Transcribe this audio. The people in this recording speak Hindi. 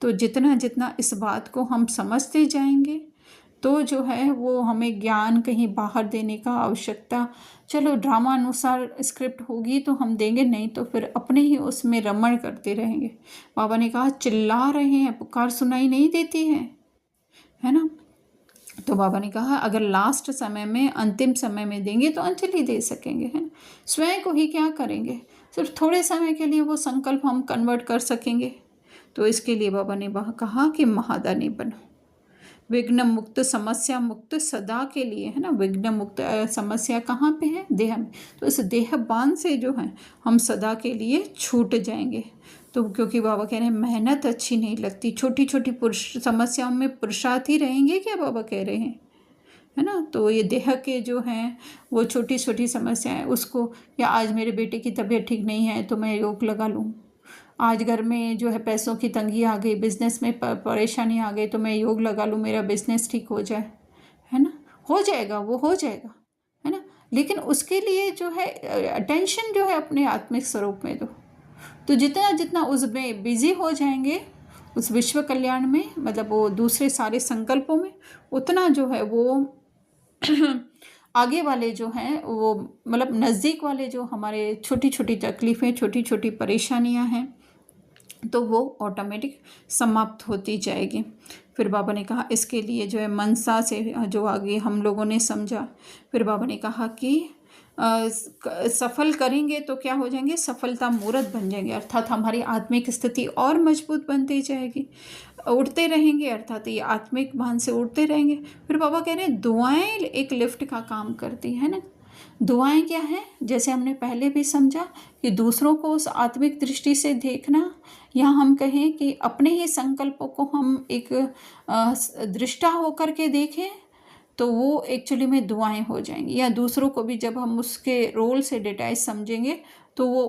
तो जितना जितना इस बात को हम समझते जाएंगे तो जो है वो हमें ज्ञान कहीं बाहर देने का आवश्यकता, चलो ड्रामा अनुसार स्क्रिप्ट होगी तो हम देंगे, नहीं तो फिर अपने ही उसमें रमण करते रहेंगे। बाबा ने कहा चिल्ला रहे हैं, पुकार सुनाई नहीं देती है ना। तो बाबा ने कहा अगर लास्ट समय में, अंतिम समय में देंगे तो अंजलि दे सकेंगे, है ना। स्वयं को ही क्या करेंगे, सिर्फ थोड़े समय के लिए वो संकल्प हम कन्वर्ट कर सकेंगे। तो इसके लिए बाबा ने कहा कि महादानी बनो, विघ्न मुक्त, समस्या मुक्त सदा के लिए, है ना। विघ्न मुक्त समस्या कहाँ पे है, देह में। तो इस देह बांध से जो है हम सदा के लिए छूट जाएंगे। तो क्योंकि बाबा कह रहे हैं मेहनत अच्छी नहीं लगती, छोटी छोटी समस्याओं में पुरुषार्थ ही रहेंगे क्या, बाबा कह रहे हैं, है ना। तो ये देह के जो हैं वो छोटी छोटी समस्याएं, उसको, या आज मेरे बेटे की तबीयत ठीक नहीं है तो मैं योग लगा लूँ, आज घर में जो है पैसों की तंगी आ गई, बिजनेस में परेशानी आ गई तो मैं योग लगा लूँ, मेरा बिजनेस ठीक हो जाए, है ना। हो जाएगा, वो हो जाएगा, है ना। लेकिन उसके लिए जो है अटेंशन जो है अपने आत्मिक स्वरूप में दो। तो जितना जितना उसमें बिजी हो जाएंगे उस विश्व कल्याण में, मतलब वो दूसरे सारे संकल्पों में, उतना जो है वो आगे वाले जो हैं वो, मतलब नज़दीक वाले जो हमारे छोटी छोटी तकलीफ़ें, छोटी छोटी परेशानियां हैं, तो वो ऑटोमेटिक समाप्त होती जाएगी। फिर बाबा ने कहा इसके लिए जो है मनसा से जो आगे हम लोगों ने समझा, फिर बाबा ने कहा कि सफल करेंगे तो क्या हो जाएंगे, सफलता मूर्त बन जाएंगे, अर्थात हमारी आत्मिक स्थिति और मजबूत बनती जाएगी, उड़ते रहेंगे, अर्थात ये आत्मिक भान से उड़ते रहेंगे। फिर बाबा कह रहे हैं दुआएं एक लिफ्ट का काम करती है ना। दुआएं क्या है, जैसे हमने पहले भी समझा कि दूसरों को उस आत्मिक दृष्टि से देखना, या हम कहें कि अपने ही संकल्पों को हम एक दृष्टा होकर के देखें, तो वो एक्चुअली में दुआएं हो जाएंगी। या दूसरों को भी जब हम उसके रोल से डिटैच समझेंगे तो वो